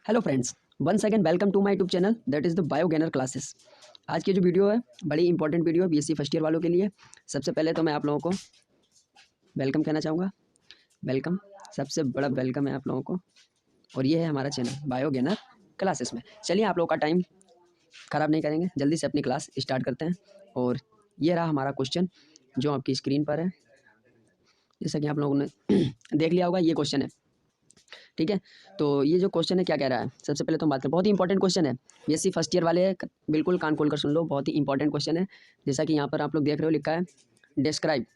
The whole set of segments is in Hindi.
Hello friends, once again welcome to my YouTube channel that is the Bio Gainer classes. आज की जो वीडियो है बड़ी इंपॉर्टेंट वीडियो है बीएससी फर्स्ट ईयर वालों के लिए। सबसे पहले तो मैं आप लोगों को वेलकम कहना चाहूँगा। वेलकम, सबसे बड़ा वेलकम है आप लोगों को। और ये है हमारा चैनल बायो गेनर क्लासेस में। चलिए आप लोगों का टाइम ख़राब नहीं करेंगे, जल्दी से अपनी क्लास स्टार्ट करते हैं। और ये रहा हमारा क्वेश्चन जो आपकी स्क्रीन पर है। जैसा कि आप लोगों ने देख लिया होगा, ये क्वेश्चन है, ठीक है। तो ये जो क्वेश्चन है क्या कह रहा है, सबसे पहले तो हम बात करें। बहुत ही इंपॉर्टेंट क्वेश्चन है, बीएससी फर्स्ट ईयर वाले बिल्कुल कान खोल कर सुन लो। बहुत ही इंपॉर्टेंट क्वेश्चन है। जैसा कि यहाँ पर आप लोग देख रहे हो, लिखा है describe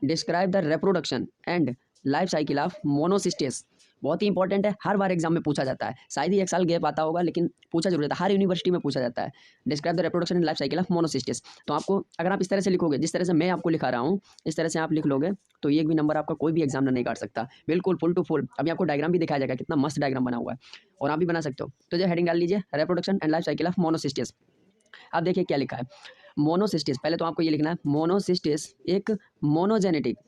describe the reproduction and life cycle of monocystis. बहुत ही इंपॉर्टेंट है, हर बार एग्जाम में पूछा जाता है। शायद ही एक साल गैप आता होगा, लेकिन पूछा जरूर जाता है, हर यूनिवर्सिटी में पूछा जाता है। Describe the reproduction and life cycle of monocystis. तो आपको अगर आप इस तरह से लिखोगे, जिस तरह से मैं आपको लिखा रहा हूँ, इस तरह से आप लिख लोगे तो एक भी नंबर आपका कोई भी एग्जामिनर नहीं काट सकता। बिल्कुल फुल टू फुल। अभी आपको डायग्राम भी दिखाया जाएगा, कितना मस्त डायग्राम बना हुआ है, और आप भी बना सकते हो। तो जो हेडिंग डाल लीजिए, reproduction and life cycle of monocystis. आप देखिए क्या लिखा है। मोनोसिस्टेस, पहले तो आपको ये लिखना है, मोनोसिस्टेस एक मोनोजेनेटिक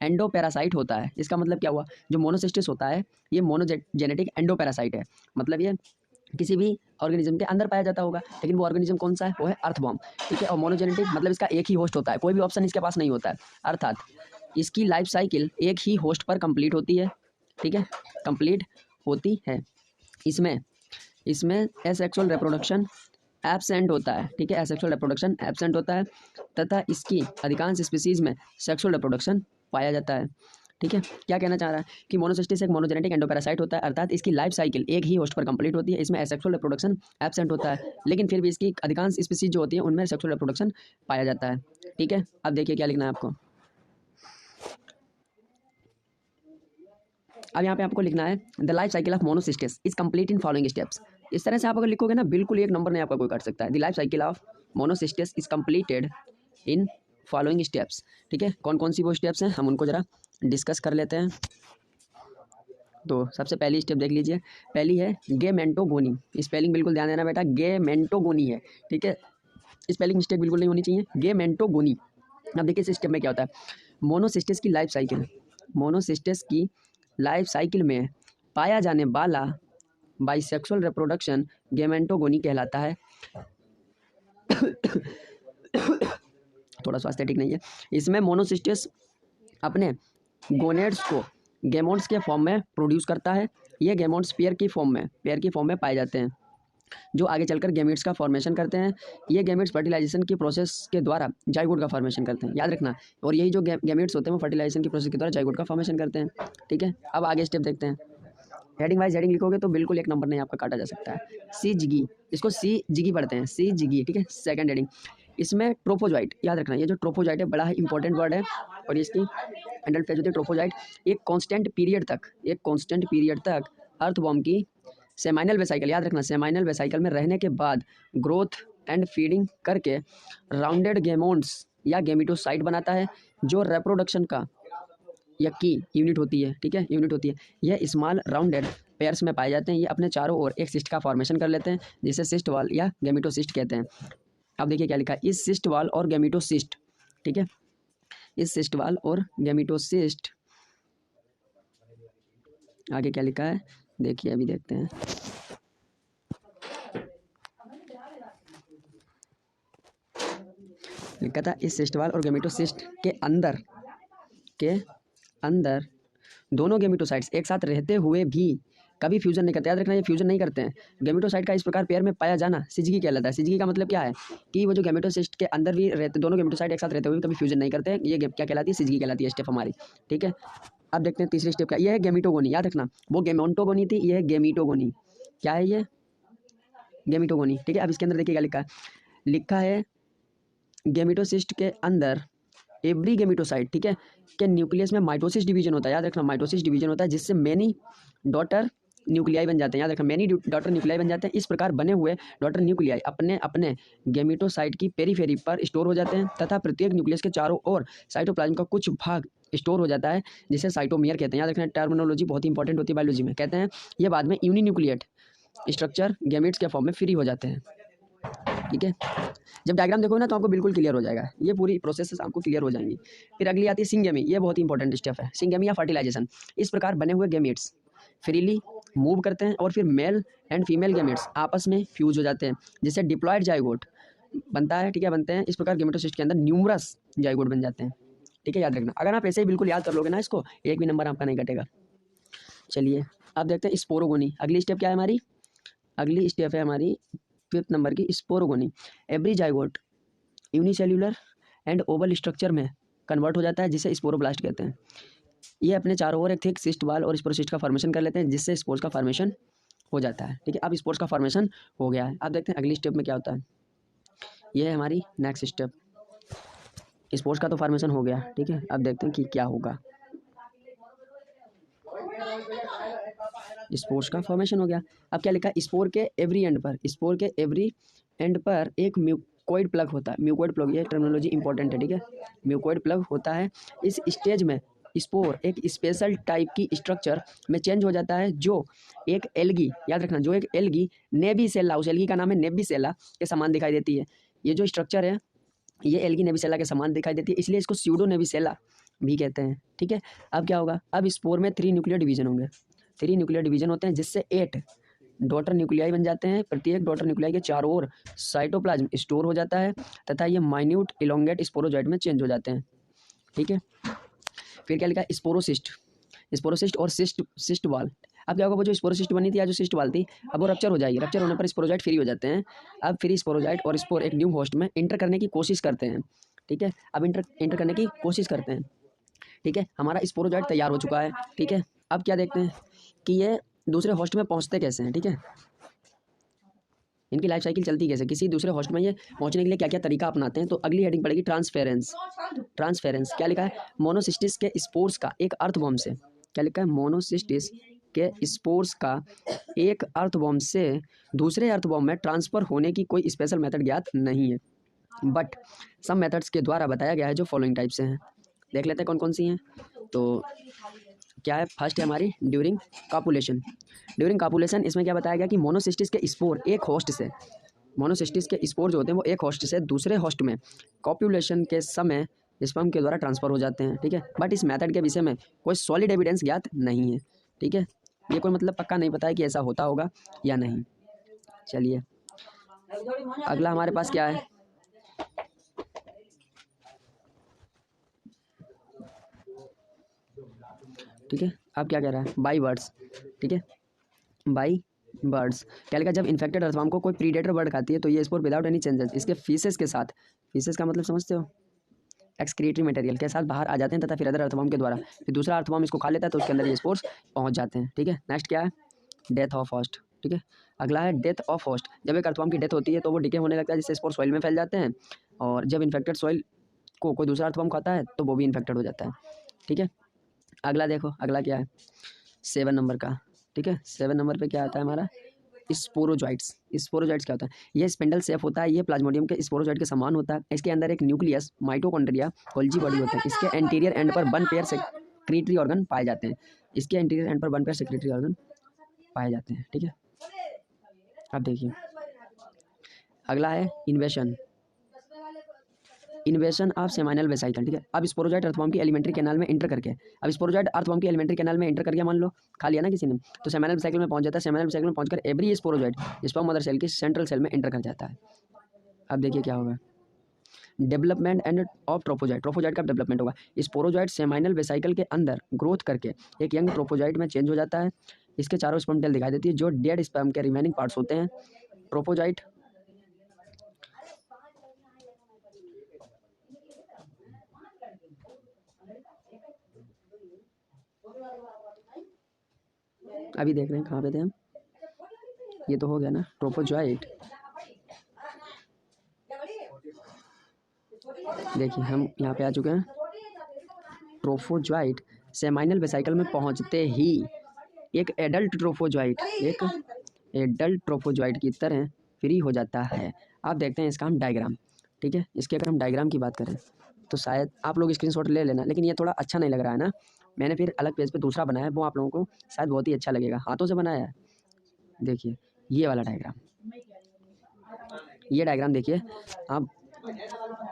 एंडोपैरासाइट होता है। इसका मतलब क्या हुआ, जो मोनोसिस्टिस होता है ये मोनोजेनेटिक एंडोपैरासाइट है। मतलब ये किसी भी ऑर्गेनिज्म के अंदर पाया जाता होगा, लेकिन वो ऑर्गेनिज्म कौन सा है, वो है अर्थवॉर्म, ठीक है। और मोनोजेनेटिक मतलब इसका एक ही होस्ट होता है, कोई भी ऑप्शन इसके पास नहीं होता है। अर्थात इसकी लाइफ साइकिल एक ही होस्ट पर कंप्लीट होती है, ठीक है, कंप्लीट होती है। इसमें इसमें एसेक्सुअल रिप्रोडक्शन एब्सेंट होता है, ठीक है, एसेक्सुअल रिप्रोडक्शन एब्सेंट होता है, तथा इसकी अधिकांश स्पीसीज में सेक्सुअल रिप्रोडक्शन पाया जाता है, ठीक है। क्या कहना चाह रहा है कि मोनोसिस्टिस एक मोनोजेनेटिक एंडोपैरासाइट होता है, अर्थात इसकी लाइफ साइकिल एक ही होस्ट पर कंप्लीट होती है। इसमें एसेक्सुअल रिप्रोडक्शन एब्सेंट होता है, लेकिन फिर भी इसकी अधिकांश स्पीसीज जो होती है उनमें सेक्सुअल रिप्रोडक्शन पाया जाता है, ठीक है। अब देखिए क्या लिखना है आपको। अब यहाँ पे आपको लिखना है the life cycle of Monocystis is complete in following steps. इस तरह से आप अगर लिखोगे ना, बिल्कुल एक नंबर नहीं आपका कोई काट सकता है। The life cycle of Monocystis is completed in following steps, ठीक है। कौन कौन सी वो स्टेप्स हैं, हम उनको जरा डिस्कस कर लेते हैं। तो सबसे पहली स्टेप देख लीजिए, पहली है गेमेंटोगोनी। स्पेलिंग बिल्कुल ध्यान देना बेटा, गेमेंटोगोनी है, ठीक है। स्पेलिंग मिस्टेक बिल्कुल नहीं होनी चाहिए, गेमेंटोगोनी। अब देखिए इस स्टेप में क्या होता है। मोनोसिस्टिस की लाइफ साइकिल, मोनोसिस्टिस की लाइफ साइकिल में पाया जाने वाला बाइसेक्सुअल रिप्रोडक्शन गेमेंटोगोनी कहलाता है। थोड़ा स्वास्थ्य ठीक नहीं है। इसमें मोनोसिस्टिस अपने गोनेड्स को गैमेट्स के फॉर्म में प्रोड्यूस करता है। ये गैमेट्स पेयर की फॉर्म में पाए जाते हैं, जो आगे चलकर गैमेट्स का फॉर्मेशन करते हैं। ये गैमेट्स फर्टिलाइजेशन की प्रोसेस के द्वारा जाइगोट का फॉर्मेशन करते हैं, याद रखना। और यही जो गैमेट्स होते हैं वो फर्टिलाइजेशन की प्रोसेस के द्वारा जाइगोट का फॉर्मेशन करते हैं, ठीक है। अब आगे स्टेप देखते हैं। हेडिंग वाइज हेडिंग लिखोगे तो बिल्कुल एक नंबर नहीं आपका काटा जा सकता है। सी जिगी, इसको सी जिगी पढ़ते हैं, सी जिगी, ठीक है। सेकंड हेडिंग, इसमें ट्रोफोजाइट, याद रखना, ये जो ट्रोफोजाइट है बड़ा ही इंपॉर्टेंट वर्ड है। और इसकी एडल्ट फेज होती है ट्रोफोजाइट। एक कांस्टेंट पीरियड तक अर्थवॉर्म की सेमाइनल वेसाइकल, याद रखना, सेमाइनल वेसाइकल में रहने के बाद ग्रोथ एंड फीडिंग करके राउंडेड गेमोन्स या गेमिटोसाइट बनाता है, जो रिप्रोडक्शन का या की यूनिट होती है, ठीक है, यूनिट होती है। यह स्मॉल राउंडेड पेयर्स में पाए जाते हैं। ये अपने चारों ओर एक सिस्ट का फॉर्मेशन कर लेते हैं, जिसे सिस्ट वॉल या गेमिटोसिस्ट कहते हैं। अब देखिए क्या लिखा है, इस सिस्ट वॉल और गेमिटोसिस्ट, ठीक है, इस सिस्ट वॉल और गेमिटोसिस्ट। आगे क्या लिखा है देखिए, अभी देखते हैं। लिखा था इस सिस्ट वॉल और गेमिटोसिस्ट के अंदर दोनों गेमिटोसाइट्स एक साथ रहते हुए भी कभी फ्यूजन नहीं करते, याद रखना, ये फ्यूजन नहीं करते हैं। गेमिटोसाइट का इस प्रकार पेयर में पाया जाना सिजगी कहलाता है। सिजगी का मतलब क्या है कि वो जो गेमिटोसिस्ट के अंदर भी रहते, दोनों गेमिटोसाइट एक साथ रहते हुए भी कभी फ्यूजन नहीं करते हैं। ये क्या कहलाती है, सिजगी कहलाती है स्टेप हमारी, ठीक है। अब देखते हैं तीसरी स्टेप क्या, ये है गेमिटोगोनी, याद रखना। वो गेमेंटोगोनी थी, ये है गेमिटोगोनी। क्या है ये, गेमिटोगोनी, ठीक है। अब इसके अंदर देखिए क्या लिखा है गेमिटोसिस्ट के अंदर एवरी गेमिटोसाइट, ठीक है, के न्यूक्लियस में माइटोसिस डिवीजन होता है, याद रखना, माइटोसिस डिवीजन होता है, जिससे मेनी डॉटर न्यूक्लियाई बन जाते हैं, याद रखना, मेनी डॉटर न्यूक्लियाई बन जाते हैं। इस प्रकार बने हुए डॉटर न्यूक्लियाई अपने अपने गेमिटोसाइट की पेरीफेरी पर स्टोर हो जाते हैं, तथा प्रत्येक न्यूक्लियस के चारों ओर साइटोप्लाज्म का कुछ भाग स्टोर हो जाता है, जिसे साइटोमियर कहते हैं। याद रखना, टर्मिनोलॉजी बहुत इंपॉर्टेंट होती है बायोलॉजी में। कहते हैं ये बाद में यूनिन्यूक्लिएट स्ट्रक्चर गैमेट्स के फॉर्म में फ्री हो जाते हैं, ठीक है। जब डायग्राम देखोगे ना तो आपको बिल्कुल क्लियर हो जाएगा, ये पूरी प्रोसेस आपको क्लियर हो जाएंगी। फिर अगली आती है सिंगेमी, ये बहुत इंपॉर्टेंट स्टेप है, सिंगेमी या फर्टिलाइजेशन। इस प्रकार बने हुए गैमेट्स फ्रीली मूव करते हैं और फिर मेल एंड फीमेल गैमेट्स आपस में फ्यूज हो जाते हैं, जिससे डिप्लॉयड जाइगोट बनता है। ठीक है, बनते हैं। इस प्रकार गेमेटोसिस्ट के अंदर न्यूमरस जाइगोट बन जाते हैं। ठीक है, याद रखना। अगर आप ऐसे ही बिल्कुल याद कर लोगे ना इसको, एक भी नंबर आपका नहीं कटेगा। चलिए अब देखते हैं स्पोरोगोनी। अगली स्टेप क्या है हमारी? अगली स्टेप है हमारी 5th नंबर की sporogony. Every zygote unicellular and Oval structure में कन्वर्ट हो जाता है, जिसे स्पोरोब्लास्ट कहते हैं। ये अपने चारों ओर एक थिक सिस्ट वाल और स्पोरोसिस्ट का फॉर्मेशन कर लेते हैं, जिससे स्पोर्स का फॉर्मेशन हो जाता है। ठीक है, अब स्पोर्स का फॉर्मेशन हो गया है। अब देखते हैं अगली स्टेप में क्या होता है। ये है हमारी नेक्स्ट स्टेप। स्पोर्स का तो फॉर्मेशन हो गया। ठीक है, अब देखते हैं कि क्या होगा। स्पोर्स का फॉर्मेशन हो गया। अब क्या लिखा है? स्पोर के एवरी एंड पर, स्पोर के एवरी एंड पर एक म्यूकोइड प्लग होता है। म्यूकोइड प्लग, ये टर्मिनोलॉजी इंपॉर्टेंट है। ठीक है, म्यूकोइड प्लग होता है। इस स्टेज में स्पोर एक स्पेशल टाइप की स्ट्रक्चर में चेंज हो जाता है, जो एक एल्गी, याद रखना, जो एक एल्गी नेबीसेला, उस एल्गी का नाम है नेबीसेला, के समान दिखाई देती है। ये जो स्ट्रक्चर है ये एल्गी नेबीसेला के समान दिखाई देती है, इसलिए इसको स्यूडो नेबीसेला भी कहते हैं। ठीक है, अब क्या होगा? अब स्पोर में 3 न्यूक्लियर डिवीजन होंगे। 3 न्यूक्लियर डिवीजन होते हैं, जिससे 8 डॉटर न्यूक्लियाई बन जाते हैं। प्रत्येक डॉटर न्यूक्लियाई के चारों ओर साइटोप्लाज्म स्टोर हो जाता है तथा ये माइन्यूट इलोंगेट स्पोरोजॉइट में चेंज हो जाते हैं। ठीक है, फिर क्या लिखा है? स्पोरोसिस्ट। स्पोरोसिस्ट और सिस्ट वाल। अब क्या होगा? वो जो स्पोरोसिस्ट बनी थी या जो सिस्ट वाल थी, अब वो रप्चर हो जाएगी। रप्चर होने पर स्पोरोजाइट फ्री हो जाते हैं। अब फ्री स्पोरोजाइट और स्पोर एक न्यू होस्ट में इंटर करने की कोशिश करते हैं। ठीक है, अब इंटर करने की कोशिश करते हैं। ठीक है, हमारा स्पोरोजाइट तैयार हो चुका है। ठीक है, अब क्या देखते हैं कि ये दूसरे होस्ट में पहुंचते कैसे हैं। ठीक है, इनकी लाइफ साइकिल चलती कैसे, किसी दूसरे होस्ट में ये पहुंचने के लिए क्या क्या तरीका अपनाते हैं। तो अगली हेडिंग पड़ेगी ट्रांसफेरेंस। ट्रांसफेरेंस क्या लिखा है? मोनोसिस्टिस के स्पोर्स का एक अर्थवॉर्म से, क्या लिखा है? मोनोसिस्टिस के स्पोर्स का एक अर्थवॉर्म से दूसरे अर्थवॉर्म में ट्रांसफर होने की कोई स्पेशल मेथड ज्ञात नहीं है, बट सम मेथड्स के द्वारा बताया गया है, जो फॉलोइंग टाइप से हैं। देख लेते हैं कौन कौन सी हैं। तो क्या है? फर्स्ट है हमारी ड्यूरिंग कापुलेशन। ड्यूरिंग कापुलेशन इसमें क्या बताया गया कि मोनोसिस्टिस के स्पोर एक होस्ट से, मोनोसिस्टिस के स्पोर जो होते हैं वो एक होस्ट से दूसरे होस्ट में कॉपुलेशन के समय स्पर्म के द्वारा ट्रांसफर हो जाते हैं। ठीक है, बट इस मेथड के विषय में कोई सॉलिड एविडेंस ज्ञात नहीं है। ठीक है, ये कोई मतलब पक्का नहीं पता है कि ऐसा होता होगा या नहीं। चलिए अगला हमारे पास क्या है? ठीक है, अब क्या कह रहा है? By birds. ठीक है, बाई बर्ड्स क्या लिखा? जब इन्फेक्टेड अर्थवॉर्म को कोई प्रीडेटर बर्ड खाती है तो ये स्पोर विदाउट एनी चेंजेस इसके फीसेस के साथ, फीसेस का मतलब समझते हो? एक्सक्रीटरी मटेरियल के साथ बाहर आ जाते हैं तथा फिर अदर अर्थवॉर्म के द्वारा फिर दूसरा अर्थवॉर्म इसको खा लेता है, तो उसके अंदर ये स्पोर्स पहुंच जाते हैं। ठीक है, नेक्स्ट क्या है? Death of host. ठीक है, अगला है डेथ ऑफ होस्ट। जब एक अर्थवॉर्म की डेथ होती है तो वो डिके होने लगता है, जिससे स्पोर सॉइल में फैल जाते हैं, और जब इन्फेक्टेड सॉइल को कोई दूसरा अर्थवॉर्म खाता है तो वो भी इन्फेक्टेड हो जाता है। ठीक है, अगला देखो, अगला क्या है? 7 नंबर का। ठीक है, 7 नंबर पे क्या आता है हमारा? स्पोरोजॉइट्स। स्पोरोजॉइट्स क्या होता है? ये स्पिंडल शेप होता है, ये प्लाज्मोडियम के स्पोरोजॉइट के समान होता है। इसके अंदर एक न्यूक्लियस, माइटोकॉन्ड्रिया, गोल्जी बॉडी होता है। इसके एंटीरियर एंड पर 1 पेयर सेक्रेटरी ऑर्गन पाए जाते हैं। इसके एंटीरियर एंड पर 1 पेयर सेक्रेटरी ऑर्गन पाए जाते हैं। ठीक है, अब देखिए अगला है इन्वेशन। इन्वेशन ऑफ सेमाइनल वेसाइकल। ठीक है, अब स्पोरोजॉइट अर्थवॉर्म की एलिमेंट्री कैनाल में एंटर करके, अब स्पोरोजॉइट अर्थवॉर्म की एलिमेंट्री कैनाल में एंटर करके मान लो खा लिया ना किसी ने, तो सेमाइनल वेसाइकल में पहुंच जाता है। सेमाइनल वेसाइकल में पहुंचकर every sporozoite sperm mother cell की सेंट्रल सेल में एंटर कर जाता है। अब देखिए क्या होगा? Development and of trophozoite. Trophozoite का डेवलपमेंट होगा। स्पोरोजॉइट सेमाइनल वेसाइकल के अंदर ग्रोथ करके एक यंग ट्रोफोजॉइट में चेंज हो जाता है। इसके चारों स्पर्म टेल दिखाई देती है, जो डेड स्पर्म के रिमेनिंग पार्ट्स होते हैं। ट्रोफोजॉइट अभी देख रहे हैं कहाँ पे थे हम? ये तो हो गया ना ट्रोफोजॉइट। देखिए हम यहाँ पे आ चुके हैं। ट्रोफोजॉइट सेमाइनल वेसाइकल में पहुँचते ही एक एडल्ट ट्रोफोजॉइट की तरह फ्री हो जाता है। आप देखते हैं इसका हम डायग्राम। ठीक है, इसके अगर हम डायग्राम की बात करें तो शायद आप लोग स्क्रीनशॉट ले लेना, लेकिन ये थोड़ा अच्छा नहीं लग रहा है ना। मैंने फिर अलग पेज पे दूसरा बनाया है, वो आप लोगों को शायद बहुत ही अच्छा लगेगा। हाथों से बनाया है। देखिए ये वाला डायग्राम, ये डायग्राम देखिए, आप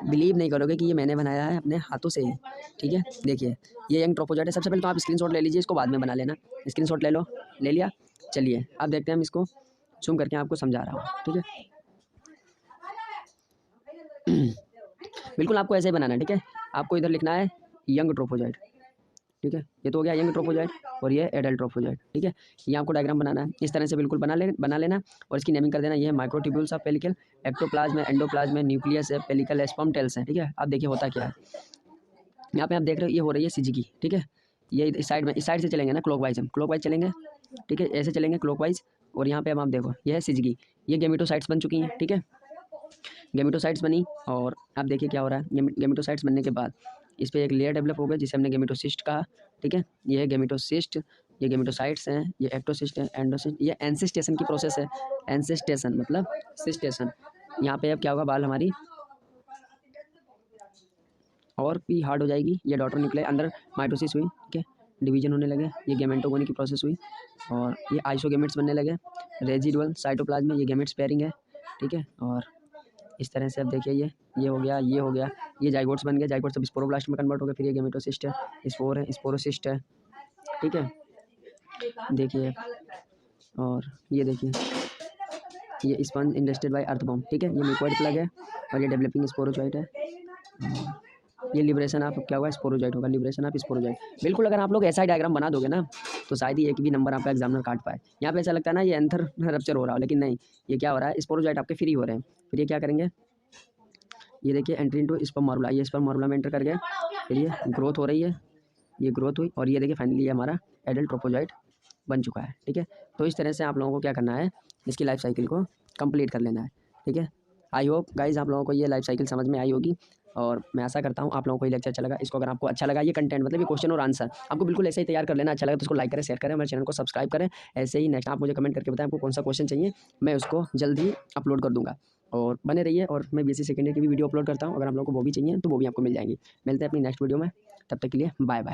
बिलीव नहीं करोगे कि ये मैंने बनाया है अपने हाथों से ही। ठीक है, देखिए ये यंग ट्रोफोजॉइट है। सबसे पहले तो आप स्क्रीनशॉट ले लीजिए, इसको बाद में बना लेना। स्क्रीनशॉट ले लो, ले लिया। चलिए अब देखते हैं, हम इसको जूम करके आपको समझा रहा हूँ, ठीक है। बिल्कुल आपको ऐसे ही बनाना है, ठीक है। आपको इधर लिखना है यंग ट्रोफोजाइट, ठीक है। ये तो हो गया यंग ट्रोफोजाइट और ये एडल्ट ट्रोफोजाइट, ठीक है। ये आपको डायग्राम बनाना है, इस तरह से बिल्कुल बना लेना और इसकी नेमिंग कर देना। ये है माइक्रोट्यूब्यूल्स ऑफ पेलिकल, एक्टोप्लाज्म है, एंडोप्लाज्म है, न्यूक्लियस है, पेलिकल है, स्पर्म टेल्स है, ठीक है। अब देखिए होता क्या है, यहाँ पे आप देख रहे हो ये हो रही है सिजिकी, ठीक है। ये इस साइड से चलेंगे ना, क्लॉकवाइज हम क्लॉकवाइज चलेंगे, ठीक है, ऐसे चलेंगे क्लॉकवाइज। और यहाँ पे अब आप देखो ये है सिजिकी, ये गेमिटोसाइट्स बन चुकी हैं, ठीक है। गेमिटोसाइट्स बनी और आप देखिए क्या हो रहा है, गेमिटोसाइट्स बनने के बाद इस पर एक लेयर डेवलप हो गया जिसे हमने गेमिटोसिस्ट कहा, ठीक है। ये है गेमिटोसिस्ट, ये गेमिटोसाइट्स हैं, ये एक्टोसिस्ट है, एंडोसिस्ट, ये एंसिस्टेशन की प्रोसेस है। एंसिस्टेशन मतलब सिस्टेशन। यहाँ पे अब क्या होगा, बाल हमारी और भी हार्ड हो जाएगी। ये डॉटर न्यूक्लियर अंदर माइटोसिस हुई, ठीक है, डिवीजन होने लगे, ये गेमेटोगोनी की प्रोसेस हुई और ये आइसोगेमेट्स बनने लगे। रेजिडुअल साइटोप्लाज्म में ये गेमेट्स पेयरिंग है, ठीक है। और इस तरह से अब देखिए ये हो गया, ये हो गया, ये जाइगोट्स बन गए, जाइगोट्स सब स्पोरोब्लास्ट में कन्वर्ट हो गए, फिर ये गेमेटोसिस्ट है, स्पोर है, स्पोरोसिस्ट है, ठीक है। देखिए और ये देखिए ये स्पंज इंडस्टेड बाय अर्थवॉर्म, ठीक है। ये मिक्वाइड प्लग है और ये डेवलपिंग स्पोरोजोइट है। ये लिबरेशन आप क्या होगा, स्पोरोजोइट होगा, लिबरेशन आप स्पोरोजोइट। बिल्कुल अगर आप लोग ऐसा डायग्राम बना दोगे ना तो शायद ही एक भी नंबर आपका एग्जामिनर काट पाए। यहाँ पे ऐसा लगता है ना ये एंथर रप्चर हो रहा हो, लेकिन नहीं, ये क्या हो रहा है, स्पोरोजोइट आपके फ्री हो रहे हैं। फिर ये क्या करेंगे, ये देखिए एंट्री इनटू स्पर्म मॉर्बुला, ये स्पर्म मॉर्बुला में एंटर कर गए, फिर ये ग्रोथ हो रही है, ये ग्रोथ हुई और ये देखिए फाइनली ये हमारा एडल्ट ट्रोफोजाइट बन चुका है, ठीक है। तो इस तरह से आप लोगों को क्या करना है, इसकी लाइफ साइकिल को कंप्लीट कर लेना है, ठीक है। आई होप गाइज आप लोगों को ये लाइफ साइकिल समझ में आई होगी और मैं आशा करता हूँ आप लोगों को ये लेक्चर अच्छा लगा। इसको अगर आपको अच्छा लगा ये कंटेंट मतलब ये क्वेश्चन और आंसर आपको बिल्कुल ऐसे ही तैयार कर लेना, अच्छा लगा तो उसको लाइक करें, शेयर करें, हमारे चैनल को सब्सक्राइब करें। ऐसे ही नेक्स्ट आप मुझे कमेंट करके बताएं आपको कौन सा क्वेश्चन चाहिए, मैं उसको जल्द ही अपलोड कर दूँगा। और बने रहिए, और मैं बीएससी सेकेंड ईयर की भी वीडियो अपलोड करता हूँ, अगर आप लोगों को वो भी चाहिए तो वो भी आपको मिल जाएंगी। मिलते हैं अपनी नेक्स्ट वीडियो में, तब तक के लिए बाय बाय।